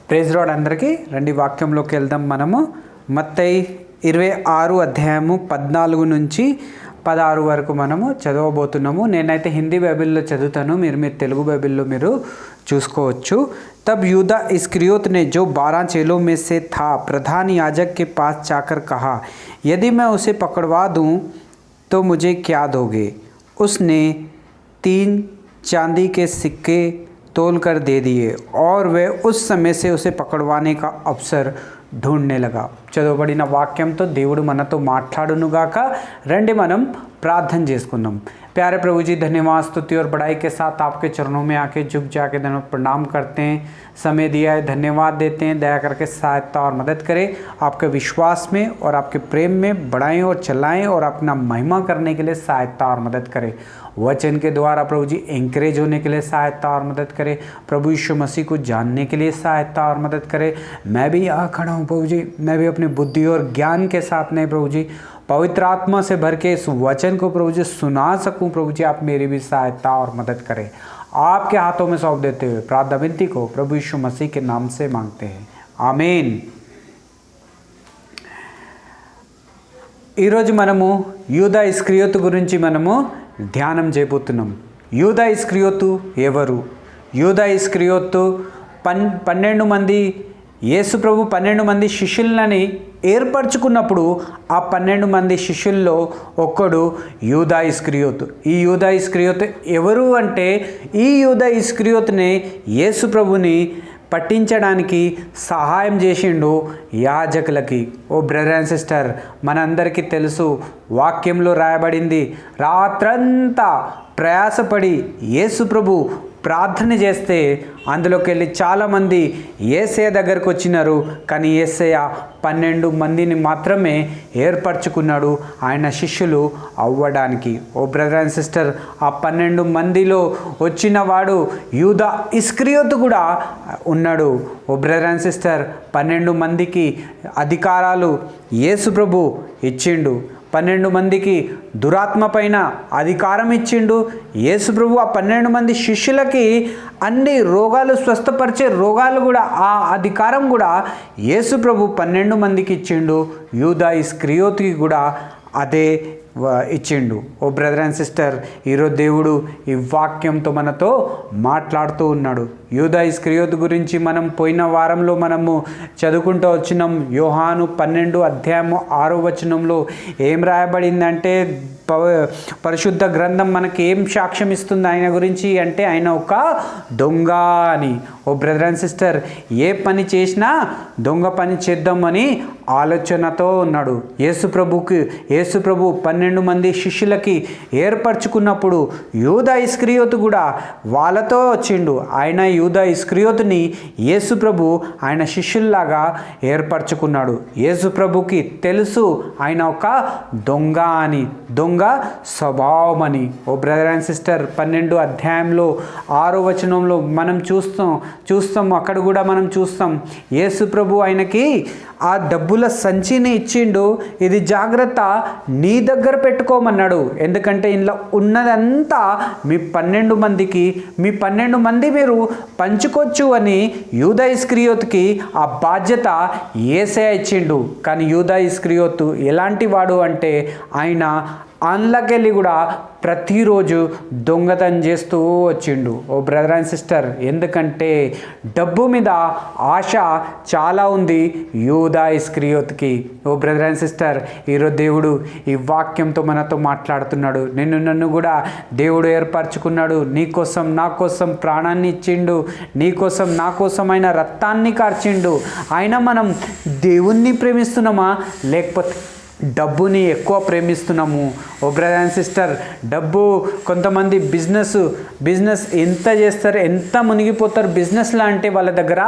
Praise lord అందరికీ. రండి వాక్యంలోకి వెళ్దాం. మనము మత్తయి 26 అధ్యాయము 14 నుంచి 16 వరకు మనము చదవబోతున్నాము. నేనైతే హిందీ బైబిల్లో చదువుతాను, మీరు తెలుగు బైబిల్లో మీరు చూసుకోవచ్చు. तब यूदा इस्करियोत ने जो 12 चेलों में से था प्रधान याजक के पास जाकर कहा, यदि मैं उसे पकड़वा दूं तो मुझे क्या दोगे? उसने 3 चांदी के सिक्के तोल कर दे दिए और वह उस समय से उसे पकड़वाने का अवसर ढूंढने लगा. చదవబడిన వాక్యంతో దేవుడు మనతో మాట్లాడునుగాక. రండి మనం प्रार्थना చేసుకుందాం. प्यारे प्रभु जी, धन्यवाद स्तुति और बड़ाई के साथ आपके चरणों में आके झुक जाके प्रणाम करते हैं. समय दिया है, धन्यवाद देते हैं. दया करके सहायता और मदद करें. आपके विश्वास में और आपके प्रेम में बढ़ाएं और चलाएं और अपना महिमा करने के लिए सहायता और मदद करें. वचन के द्वारा प्रभु जी एंकरेज होने के लिए सहायता और मदद करें. प्रभु यीशु मसीह को जानने के लिए सहायता और मदद करें. मैं भी यहाँ खड़ा हूँ प्रभु जी, मैं भी अपनी बुद्धि और ज्ञान के साथ नहीं प्रभु जी, पवित्र आत्मा से भर के इस वचन को प्रभु जी सुना सकूं. प्रभु जी आप मेरी भी सहायता और मदद करें. आपके हाथों में सौंप देते हुए प्रार्थना विनती को प्रभु यीशु मसीह के नाम से मांगते हैं, आमीन. ఈరోజు మనము యూదా ఇస్కరియోతు గురించి మనము ధ్యానం చేయబోతున్నాం. యూదా ఇస్కరియోతు ఎవరు? యూదా ఇస్కరియోతు 12 మంది యేసు ప్రభు 12 మంది శిష్యులని ఏర్పరచుకున్నప్పుడు ఆ 12 మంది శిష్యుల్లో ఒక్కడు యూదా ఇస్కరియోతు. ఈ యూదా ఇస్కరియోతు ఎవరు అంటే, ఈ యూదా ఇస్కరియోతునే యేసు ప్రభుని పట్టించడానికి సహాయం చేసిండు యాజకులకి. ఓ బ్రదర్ అండ్ సిస్టర్, మనందరికీ తెలుసు, వాక్యంలో రాయబడింది, రాత్రంతా ప్రయాసపడి యేసు ప్రభు ప్రార్థన చేస్తే అందులోకి వెళ్ళి చాలామంది యేసయ్య దగ్గరకు వచ్చినారు. కానీ యేసయ్య 12 మందిని మాత్రమే ఏర్పరచుకున్నాడు ఆయన శిష్యులు అవ్వడానికి. ఓ బ్రదర్ అండ్ సిస్టర్, ఆ 12 మందిలో వచ్చిన వాడు యూదా ఇస్కరియోతు కూడా ఉన్నాడు. ఓ బ్రదర్ అండ్ సిస్టర్, 12 మందికి అధికారాలు యేసు ప్రభు ఇచ్చిండు. 12 మందికి దురాత్మ పైన అధికారం ఇచ్చిండు యేసు ప్రభు. ఆ 12 మంది శిష్యులకి అన్ని రోగాలు స్వస్థపరిచే రోగాలు కూడా, ఆ అధికారం కూడా యేసు ప్రభు 12 మందికి ఇచ్చిండు. యూదా ఇస్కరియోతుకి కూడా అదే ఇచ్చిండు. ఓ బ్రదర్ అండ్ సిస్టర్, ఈరోజు దేవుడు ఈ వాక్యంతో మనతో మాట్లాడుతూ ఉన్నాడు. యూదా ఇస్కరియోతు గురించి మనం పోయిన వారంలో మనము చదువుకుంటూ వచ్చినాం. యోహాను 12 అధ్యాయము 6వ వచనంలో ఏం రాయబడిందంటే, పరిశుద్ధ గ్రంథం మనకి ఏం సాక్ష్యం ఇస్తుంది ఆయన గురించి అంటే, ఆయన ఒక దొంగ అని. ఓ బ్రదర్ అండ్ సిస్టర్, ఏ పని చేసినా దొంగ పని చేద్దామని ఆలోచనతో ఉన్నాడు. యేసు ప్రభు 12 మంది శిష్యులకి ఏర్పరచుకున్నప్పుడు యూదా ఇస్కరియోతు కూడా వాళ్ళతో వచ్చిండు. ఆయన యూదా ఇస్కరియోతుని యేసు ప్రభు ఆయన శిష్యుల్లాగా ఏర్పరచుకున్నాడు. యేసు ప్రభుకి తెలుసు ఆయన ఒక దొంగ అని, దొంగ స్వభావం అని. ఓ బ్రదర్ అండ్ సిస్టర్, 12 అధ్యాయంలో 6వ వచనంలో మనం చూస్తాం అక్కడ కూడా మనం చూస్తాం, యేసు ప్రభు ఆయనకి ఆ డబ్బుల సంచిని ఇచ్చిండు. ఇది జాగ్రత్త, నీ దగ్గర పెట్టుకోమన్నాడు. ఎందుకంటే ఇందులో ఉన్నదంతా మీ 12 మందికి, మీ 12 మంది మీరు పంచుకోవచ్చు అని యూదా ఇస్కరియోతుకి ఆ బాధ్యత యేసయ్య ఇచ్చిండు. కానీ యూదా ఇస్కరియోతు ఎలాంటి వాడు అంటే, ఆయన అందులోకెళ్ళి కూడా ప్రతిరోజు దొంగతనం చేస్తూ వచ్చిండు. ఓ బ్రదర్ అండ్ సిస్టర్, ఎందుకంటే డబ్బు మీద ఆశ చాలా ఉంది యూదా ఇస్కరియోతుకి. ఓ బ్రదర్ అండ్ సిస్టర్, ఈరోజు దేవుడు ఈ వాక్యంతో మనతో మాట్లాడుతున్నాడు. నన్ను కూడా దేవుడు ఏర్పరచుకున్నాడు. నీకోసం నా కోసం ప్రాణాన్ని ఇచ్చిండు. నీకోసం నా కోసం ఆయన రక్తాన్ని కార్చిండు. అయినా మనం దేవుణ్ణి ప్రేమిస్తున్నామా లేకపోతే డబ్బుని ఎక్కువ ప్రేమిస్తున్నాము? ఓ బ్రదర్ అండ్ సిస్టర్, డబ్బు, కొంతమంది బిజినెస్ ఎంత చేస్తారు, ఎంత మునిగిపోతారు బిజినెస్లో అంటే వాళ్ళ దగ్గర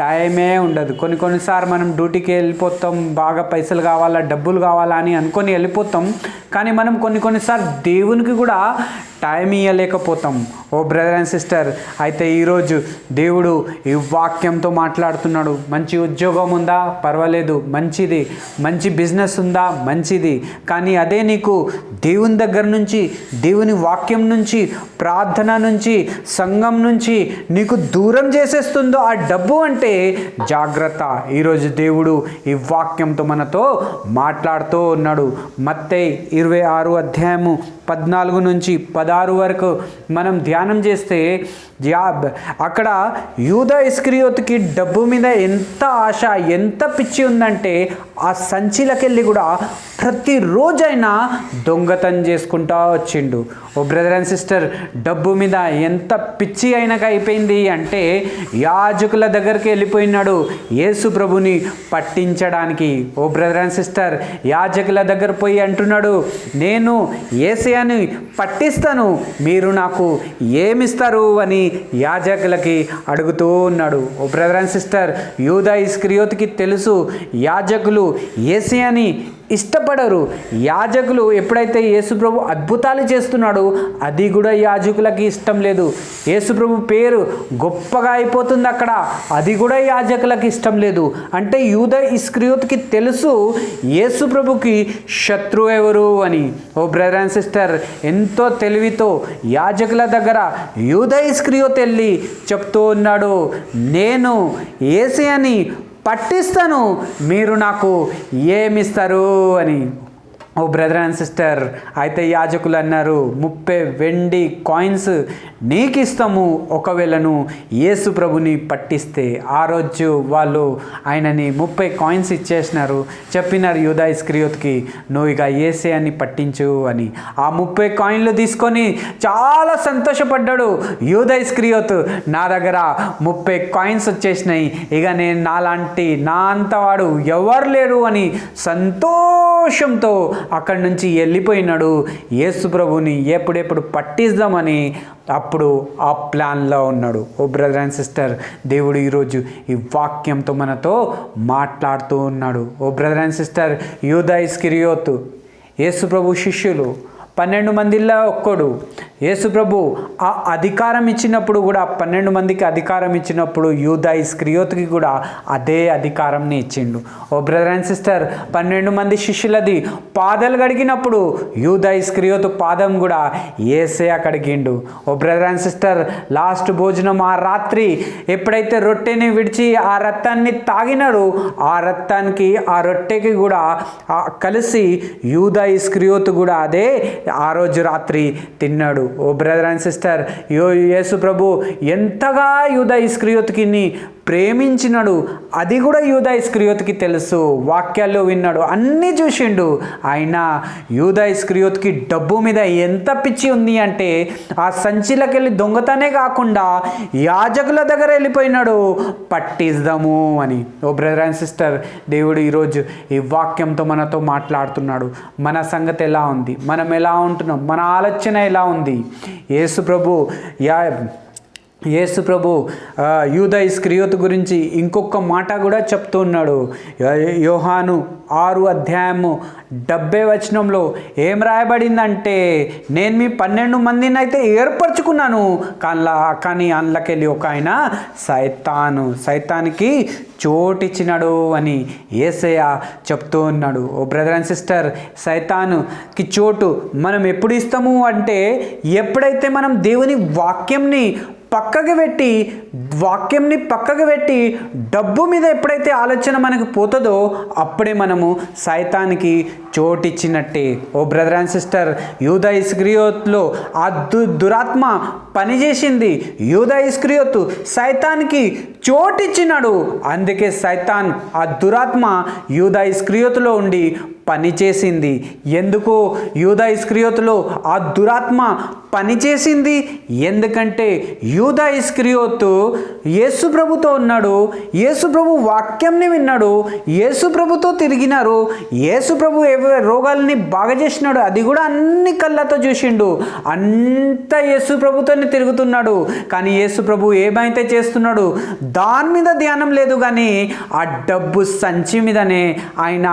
టైమే ఉండదు. కొన్నిసార్లు మనం డ్యూటీకి వెళ్ళిపోతాం, బాగా పైసలు కావాలా, డబ్బులు కావాలా అని అనుకొని వెళ్ళిపోతాం. కానీ మనం కొన్నిసార్లు దేవునికి కూడా టైం ఇవ్వలేకపోతాం. ఓ బ్రదర్ అండ్ సిస్టర్, అయితే ఈరోజు దేవుడు ఈ వాక్యంతో మాట్లాడుతున్నాడు. మంచి ఉద్యోగం ఉందా? పర్వాలేదు, మంచిది. మంచి బిజినెస్ ఉందా? మంచిది. కానీ అదే నీకు దేవుని దగ్గర నుంచి, దేవుని వాక్యం నుంచి, ప్రార్థన నుంచి, సంఘం నుంచి నీకు దూరం చేసేస్తుందో ఆ డబ్బు అంటే జాగ్రత్త. ఈరోజు దేవుడు ఈ వాక్యంతో మనతో మాట్లాడుతూ ఉన్నాడు. మత్తయి 26 అధ్యాయము 14 నుంచి 16 వరకు మనం ధ్యానం చేస్తే అక్కడ యూదా ఇస్కరియోతుకి డబ్బు మీద ఎంత ఆశ, ఎంత పిచ్చి ఉందంటే ఆ సంచిలకెళ్ళి కూడా ప్రతిరోజైనా దొంగతనం చేసుకుంటా వచ్చిండు. ఓ బ్రదర్ అండ్ సిస్టర్, డబ్బు మీద ఎంత పిచ్చి అయినాక అయిపోయింది అంటే యాజకుల దగ్గరికి వెళ్ళిపోయినాడు యేసు ప్రభుని పట్టించడానికి. ఓ బ్రదర్ అండ్ సిస్టర్, యాజకుల దగ్గర పోయి అంటున్నాడు, నేను యేసయ్యని పట్టిస్తాను, మీరు నాకు ఏమిస్తారు అని యాజకులకి అడుగుతూ ఉన్నాడు. ఓ బ్రదర్ అండ్ సిస్టర్, యూదా ఇస్కరియోతుకి తెలుసు యాజకులు యేసయ్యని ఇష్టపడరు. యాజకులు ఎప్పుడైతే యేసుప్రభు అద్భుతాలు చేస్తున్నాడో అది కూడా యాజకులకి ఇష్టం లేదు. యేసుప్రభు పేరు గొప్పగా అయిపోతుంది అక్కడ, అది కూడా యాజకులకి ఇష్టం లేదు. అంటే యూదా ఇస్కరియోతుకి తెలుసు యేసుప్రభుకి శత్రువు ఎవరు అని. ఓ బ్రదర్ అండ్ సిస్టర్, ఎంతో తెలివితో యాజకుల దగ్గర యూదా ఇస్కరియోతు వెళ్ళి చెప్తూ ఉన్నాడు, నేను యేసయ్యని పట్టిస్తాను, మీరు నాకు ఏమిస్తారు అని. ఓ బ్రదర్ అండ్ సిస్టర్, అయితే యాజకులు అన్నారు, 30 వెండి కాయిన్స్ నీకు ఇస్తాము ఒకవేళను యేసు ప్రభుని పట్టిస్తే. ఆ రోజు వాళ్ళు ఆయనని 30 కాయిన్స్ ఇచ్చేసినారు. చెప్పినారు యూదా ఇస్కరియోతుకి, నువ్వు ఇక యేసయ్యని పట్టించు అని. ఆ 30 కాయిన్లు తీసుకొని చాలా సంతోషపడ్డాడు యూదా ఇస్కరియోతు. నా దగ్గర 30 కాయిన్స్ వచ్చేసినాయి, ఇక నేను నా అంతవాడు ఎవరు లేరు అని సంతోషంతో అక్కడి నుంచి వెళ్ళిపోయినాడు. యేసు ప్రభుని ఎప్పుడెప్పుడు పట్టిద్దామని అప్పుడు ఆ ప్లాన్లో ఉన్నాడు. ఓ బ్రదర్ అండ్ సిస్టర్, దేవుడు ఈరోజు ఈ వాక్యంతో మనతో మాట్లాడుతూ ఉన్నాడు. ఓ బ్రదర్ అండ్ సిస్టర్, యూదా ఇస్కరియోతు యేసు ప్రభు శిష్యులు 12 మందిలో ఒక్కడు. యేసు ప్రభు ఆ అధికారం ఇచ్చినప్పుడు కూడా 12 మందికి అధికారం ఇచ్చినప్పుడు యూదా ఇస్కరియోతుకి కూడా అదే అధికారంని ఇచ్చిండు. ఓ బ్రదర్ అండ్ సిస్టర్, 12 మంది శిష్యులది పాదాలు కడిగినప్పుడు యూదా ఇస్కరియోతు పాదం కూడా యేసయ్య కడిగిండు. ఓ బ్రదర్ అండ్ సిస్టర్, లాస్ట్ భోజనం ఆ రాత్రి ఎప్పుడైతే రొట్టెని విడిచి ఆ రక్తాన్ని తాగినారు, ఆ రక్తానికి ఆ రొట్టెకి కూడా కలిసి యూదా ఇస్కరియోతు కూడా అదే ఆ రోజు రాత్రి తిన్నాడు. ఓ బ్రదర్ అండ్ సిస్టర్, యేసు ప్రభు ఎంతగా యూదా ఇస్కరియోతుకి ప్రేమించినాడు అది కూడా యూదా ఇస్కరియోతుకి తెలుసు. వాక్యాల్లో విన్నాడు, అన్నీ చూసిండు. ఆయన యూదా ఇస్కరియోతుకి డబ్బు మీద ఎంత పిచ్చి ఉంది అంటే ఆ సంచిలోకి వెళ్ళి దొంగతనే కాకుండా యాజకుల దగ్గర వెళ్ళిపోయినాడు, పట్టిద్దాము అని. ఓ బ్రదర్ అండ్ సిస్టర్, దేవుడు ఈరోజు ఈ వాక్యంతో మనతో మాట్లాడుతున్నాడు. మన సంగతి ఎలా ఉంది, మనం ఎలా ఉంటున్నాం, మన ఆలోచన ఎలా ఉంది. యేసు ప్రభు యూదా ఇస్కరియోతు గురించి ఇంకొక మాట కూడా చెప్తూ ఉన్నాడు. యోహాను 6 అధ్యాయము 70 వచనంలో ఏం రాయబడిందంటే, నేను మీ 12 మందిని అయితే ఏర్పరచుకున్నాను, కానీ అందులోకెళ్ళి ఒక ఆయన సైతానికి చోటిచ్చినాడు అని యేసయ్య చెప్తూ ఉన్నాడు. ఓ బ్రదర్ అండ్ సిస్టర్, సైతానుకి చోటు మనం ఎప్పుడు ఇస్తాము అంటే ఎప్పుడైతే మనం దేవుని వాక్యంని పక్కకు పెట్టి డబ్బు మీద ఎప్పుడైతే ఆలోచన మనకు పోతుందో అప్పుడే మనము సైతానికి చోటిచ్చినట్టే. ఓ బ్రదర్ అండ్ సిస్టర్, యూదా ఇస్కరియోతులో ఆ దురాత్మ పనిచేసింది. యూదా ఇస్కరియోతు సైతానికి చోటిచ్చినాడు. అందుకే సైతాన్ ఆ దురాత్మ యూదా ఇస్కరియోతులో ఉండి పనిచేసింది. ఎందుకు యూదా ఇస్కరియోతులో ఆ దురాత్మ పనిచేసింది? ఎందుకంటే యూదా ఇస్కరియోతు యేసు ప్రభుతో ఉన్నాడు, యేసు ప్రభు వాక్యంని విన్నాడు, యేసు ప్రభుతో తిరిగినారు, యేసు ప్రభు రోగాలని బాగా చేసినాడు, అది కూడా అన్ని కళ్ళతో చూసిండు. అంత యేసు ప్రభుతోనే తిరుగుతున్నాడు. కానీ యేసు ప్రభు ఏమైతే చేస్తున్నాడు దాని మీద ధ్యానం లేదు, కానీ ఆ డబ్బు సంచి మీదనే ఆయన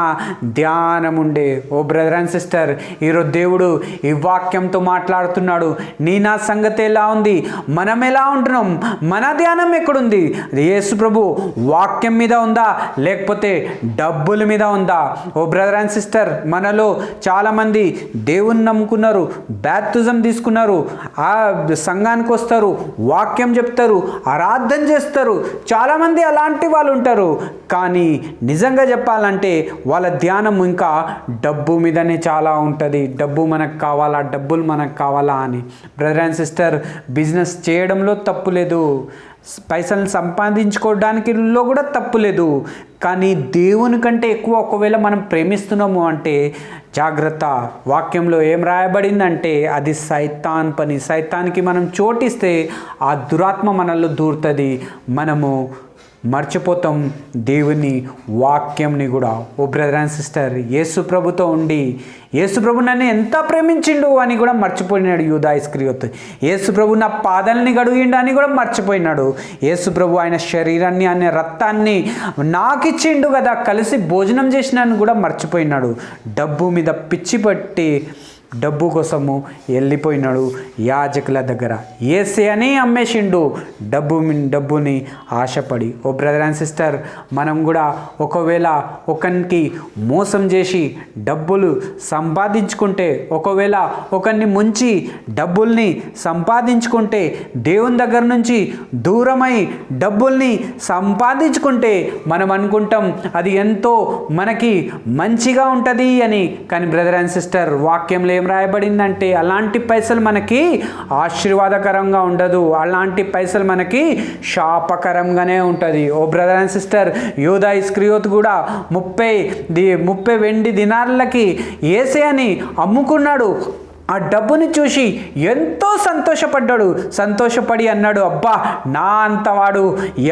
ధ్యానం ధ్యానం ఉండే. ఓ బ్రదర్ అండ్ సిస్టర్, ఈరోజు దేవుడు ఈ వాక్యంతో మాట్లాడుతున్నాడు. నా సంగతి ఎలా ఉంది, మనం ఎలా ఉంటున్నాం, మన ధ్యానం ఎక్కడుంది? యేసు ప్రభు వాక్యం మీద ఉందా లేకపోతే డబ్బుల మీద ఉందా? ఓ బ్రదర్ అండ్ సిస్టర్, మనలో చాలామంది దేవుని నమ్ముకున్నారు, బ్యాప్టిజం తీసుకున్నారు, ఆ సంఘానికి వస్తారు, వాక్యం చెప్తారు, ఆరాధన చేస్తారు. చాలామంది అలాంటి వాళ్ళు ఉంటారు. కానీ నిజంగా చెప్పాలంటే వాళ్ళ ధ్యానం ఇంకా డబ్బు మీదనే చాలా ఉంటుంది. డబ్బు మనకు కావాలా, డబ్బులు మనకు కావాలా అని. బ్రదర్ అండ్ సిస్టర్, బిజినెస్ చేయడంలో తప్పు లేదు, పైసలు సంపాదించుకోవడానికిలో కూడా తప్పు లేదు. కానీ దేవుని కంటే ఎక్కువ ఒకవేళ మనం ప్రేమిస్తున్నాము అంటే జాగ్రత్త. వాక్యంలో ఏం రాయబడిందంటే అది సైతాన్ పని. సైతానికి మనం చోటిస్తే ఆ దురాత్మ మనలో దూరుతుంది. మనము మర్చిపోతాం దేవుని వాక్యంని కూడా. ఓ బ్రదర్ అండ్ సిస్టర్, యేసు ప్రభుతో ఉండి యేసు ప్రభు నన్ను ఎంత ప్రేమించిండు అని కూడా మర్చిపోయినాడు యూదా ఇస్కరియోతు. యేసు ప్రభు నా పాదాలని గడుగిండు అని కూడా మర్చిపోయినాడు. యేసు ప్రభు ఆయన శరీరాన్ని, ఆయన రక్తాన్ని నాకు ఇచ్చిండు కదా, కలిసి భోజనం చేసినాను కూడా మర్చిపోయినాడు. డబ్బు మీద పిచ్చి పట్టి డబ్బు కోసము వెళ్ళిపోయినాడు యాజకుల దగ్గర. యేసయ్యని అమ్మేసిండు డబ్బుని ఆశపడి. ఓ బ్రదర్ అండ్ సిస్టర్, మనం కూడా ఒకవేళ ఒకరికి మోసం చేసి డబ్బులు సంపాదించుకుంటే, ఒకవేళ ఒకరిని ముంచి డబ్బుల్ని సంపాదించుకుంటే, దేవుని దగ్గర నుంచి దూరమై డబ్బుల్ని సంపాదించుకుంటే మనం అనుకుంటాం అది ఎంతో మనకి మంచిగా ఉంటుంది అని. కానీ బ్రదర్ అండ్ సిస్టర్, వాక్యంలో ఏం రాయబడిందంటే అలాంటి పైసలు మనకి ఆశీర్వాదకరంగా ఉండదు, అలాంటి పైసలు మనకి శాపకరంగానే ఉంటుంది. ఓ బ్రదర్ అండ్ సిస్టర్, యూదా ఇస్కరియోతు కూడా 30 వెండి దినార్లకి యేసయ్యని అమ్ముకున్నాడు. ఆ డబ్బుని చూసి ఎంతో సంతోషపడి అన్నాడు, అబ్బా నా అంతవాడు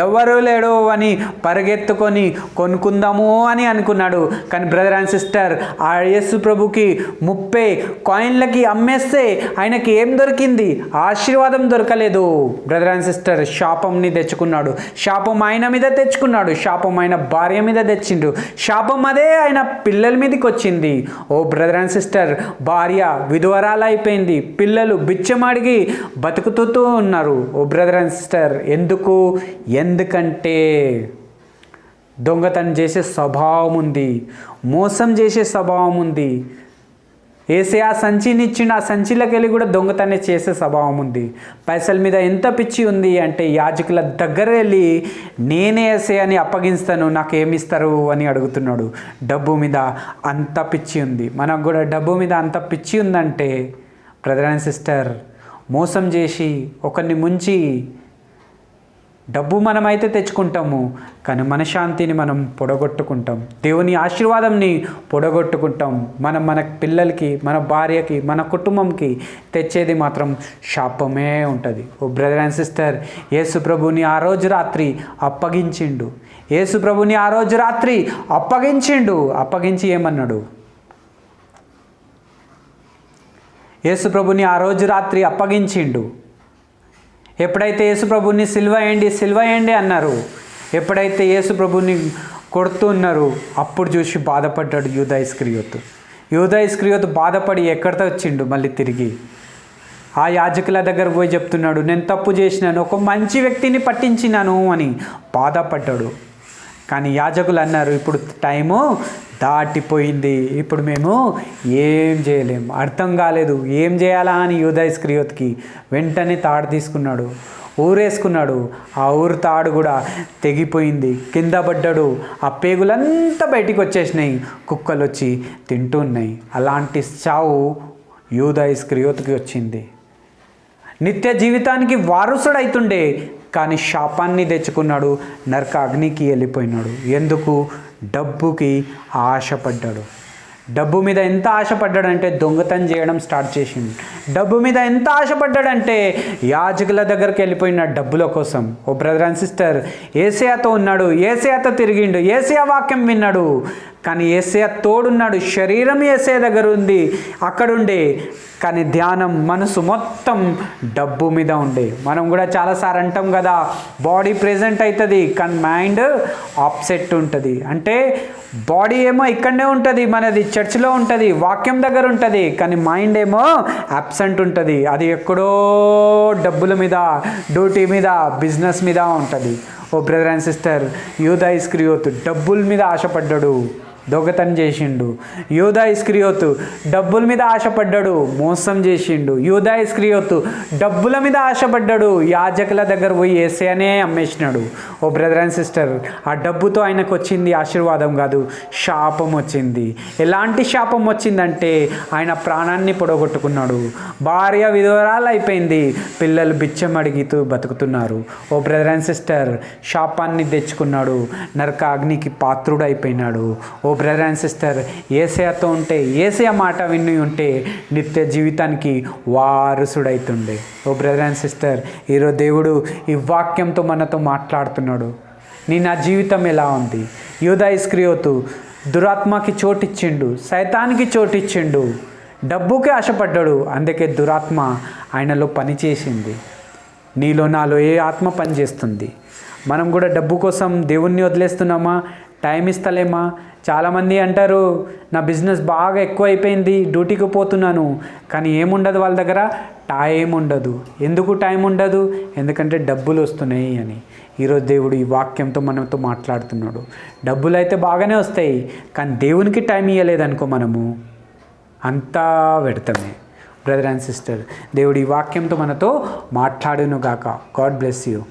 ఎవరు లేడు అని పరిగెత్తుకొని కొనుక్కుందాము అని అనుకున్నాడు. కానీ బ్రదర్ అండ్ సిస్టర్, ఆ యేసు ప్రభుకి 30 కాయిన్లకి అమ్మేస్తే ఆయనకి ఏం దొరికింది? ఆశీర్వాదం దొరకలేదు. బ్రదర్ అండ్ సిస్టర్, శాపంని తెచ్చుకున్నాడు. శాపం ఆయన మీద తెచ్చుకున్నాడు, శాపం ఆయన భార్య మీద తెచ్చిండు, శాపం అదే ఆయన పిల్లల మీదకి వచ్చింది. ఓ బ్రదర్ అండ్ సిస్టర్, భార్య విధవరాలు అయిపోయింది, పిల్లలు బిచ్చమాడిగి బతుకుతూ ఉన్నారు. ఓ బ్రదర్ అండ్ సిస్టర్, ఎందుకంటే దొంగతనం చేసే స్వభావం ఉంది, మోసం చేసే స్వభావం ఉంది. యేసయ్య ఆ సంచిని ఇచ్చిండు, ఆ సంచిలోకి వెళ్ళి కూడా దొంగతనం చేసే స్వభావం ఉంది. పైసల మీద ఎంత పిచ్చి ఉంది అంటే యాజకుల దగ్గర వెళ్ళి నేనే యేసయ్యని అప్పగిస్తాను, నాకు ఏమిస్తారు అని అడుగుతున్నాడు. డబ్బు మీద అంత పిచ్చి ఉంది. మనకు కూడా డబ్బు మీద అంత పిచ్చి ఉందంటే బ్రదర్ అండ్ సిస్టర్, మోసం చేసి ఒకరిని ముంచి డబ్బు మనమైతే తెచ్చుకుంటాము, కానీ మనశ్శాంతిని మనం పొడగొట్టుకుంటాం, దేవుని ఆశీర్వాదంని పొడగొట్టుకుంటాం. మన పిల్లలకి, మన భార్యకి, మన కుటుంబంకి తెచ్చేది మాత్రం శాపమే ఉంటుంది. ఓ బ్రదర్ అండ్ సిస్టర్, యేసు ప్రభుని ఆ రోజు రాత్రి అప్పగించిండు. యేసు ప్రభుని ఆ రోజు రాత్రి అప్పగించి ఏమన్నాడు? యేసు ప్రభుని ఆ రోజు రాత్రి అప్పగించిండు. ఎప్పుడైతే యేసు ప్రభుని సిలువ వేయండి అన్నారు, ఎప్పుడైతే యేసు ప్రభుని కొడుతున్నారు, అప్పుడు చూసి బాధపడ్డాడు యూదా ఇస్కరియోతు బాధపడి ఎక్కడితో వచ్చిండు మళ్ళీ తిరిగి ఆ యాజకుల దగ్గర పోయి చెప్తున్నాడు, నేను తప్పు చేసినాను, ఒక మంచి వ్యక్తిని పట్టించినాను అని బాధపడ్డాడు. కానీ యాజకులు అన్నారు, ఇప్పుడు టైము దాటిపోయింది, ఇప్పుడు మేము ఏం చేయలేము, అర్థం కాలేదు ఏం చేయాలా అని యూదా ఇస్కరియోతుకి వెంటనే తాడు తీసుకున్నాడు, ఊరేసుకున్నాడు. ఆ ఊరు తాడు కూడా తెగిపోయింది, కింద పడ్డాడు. ఆ పేగులంతా బయటికి వచ్చేసినాయి, కుక్కలు వచ్చి తింటున్నాయి. అలాంటి చావు యూదా ఇస్కరియోతుకి వచ్చింది. నిత్య జీవితానికి వారసుడైతుండే, కానీ శాపాన్ని తెచ్చుకున్నాడు, నరక అగ్నికి వెళ్ళిపోయినాడు. ఎందుకు? డబ్బుకి ఆశపడ్డాడు. డబ్బు మీద ఎంత ఆశపడ్డాడంటే దొంగతనం చేయడం స్టార్ట్ చేసిండు. డబ్బు మీద ఎంత ఆశపడ్డాడంటే యాజకుల దగ్గరికి వెళ్ళిపోయిన డబ్బుల కోసం. ఓ బ్రదర్ అండ్ సిస్టర్, యేసయ్యతో ఉన్నాడు, యేసయ్యతో తిరిగిండు, యేసయ్య వాక్యం విన్నాడు, కానీ యేసయ్య తోడున్నాడు. శరీరం యేసయ్య దగ్గర ఉంది, అక్కడుండే. కానీ ధ్యానం మనసు మొత్తం డబ్బు మీద ఉండే. మనం కూడా చాలాసార్లు అంటాం కదా, బాడీ ప్రెజెంట్ అవుతుంది కానీ మైండ్ ఆప్సెట్ ఉంటుంది. అంటే బాడీ ఏమో ఇక్కడనే ఉంటుంది, మనది చర్చిలో ఉంటుంది, వాక్యం దగ్గర ఉంటుంది, కానీ మైండ్ ఏమో అబ్సెంట్ ఉంటుంది. అది ఎక్కడో డబ్బుల మీద, డ్యూటీ మీద, బిజినెస్ మీద ఉంటుంది. ఓ బ్రదర్ అండ్ సిస్టర్, యూదా ఇస్కరియోతు డబ్బుల మీద ఆశపడ్డాడు, దొంగతనం చేసిండు. యూదా ఇస్కరియోతు డబ్బుల మీద ఆశపడ్డాడు, మోసం చేసిండు. యూదా ఇస్కరియోతు డబ్బుల మీద ఆశపడ్డాడు, యాజకుల దగ్గర పోయి యేసయ్యనే అమ్మేసినాడు. ఓ బ్రదర్ అండ్ సిస్టర్, ఆ డబ్బుతో ఆయనకు వచ్చింది ఆశీర్వాదం కాదు, శాపం వచ్చింది. ఎలాంటి శాపం వచ్చిందంటే ఆయన ప్రాణాన్ని పొడగొట్టుకున్నాడు. భార్య విధవరాలు అయిపోయింది, పిల్లలు బిచ్చం అడిగితూ బతుకుతున్నారు. ఓ బ్రదర్ అండ్ సిస్టర్, శాపాన్ని తెచ్చుకున్నాడు, నరక అగ్నికి పాత్రుడు అయిపోయినాడు. ఓ బ్రదర్ అండ్ సిస్టర్, యేసయ్యతో ఉంటే, యేసయ్య మాట విని ఉంటే నిత్య జీవితానికి వారసుడైతుండే. ఓ బ్రదర్ అండ్ సిస్టర్, ఈరోజు దేవుడు ఈ వాక్యంతో మనతో మాట్లాడుతున్నాడు. నా జీవితం ఎలా ఉంది? యూదా ఇస్కరియోతు దురాత్మకి చోటిచ్చిండు, సైతానికి చోటిచ్చిండు, డబ్బుకే ఆశపడ్డాడు. అందుకే దురాత్మ ఆయనలో పనిచేసింది. నీలో నాలో ఏ ఆత్మ పనిచేస్తుంది? మనం కూడా డబ్బు కోసం దేవుణ్ణి వదిలేస్తున్నామా? టైం ఇస్తలేమా? చాలామంది అంటారు, నా బిజినెస్ బాగా ఎక్కువ అయిపోయింది, డ్యూటీకి పోతున్నాను, కానీ ఏముండదు వాళ్ళ దగ్గర, టైం ఉండదు. ఎందుకు టైం ఉండదు? ఎందుకంటే డబ్బులు వస్తున్నాయి అని. ఈరోజు దేవుడు ఈ వాక్యంతో మనతో మాట్లాడుతున్నాడు. డబ్బులు అయితే బాగానే వస్తాయి, కానీ దేవునికి టైం ఇవ్వలేదనుకో, మనము అంతా పెడతామే. బ్రదర్ అండ్ సిస్టర్, దేవుడు ఈ వాక్యంతో మనతో మాట్లాడును గాక. God bless you.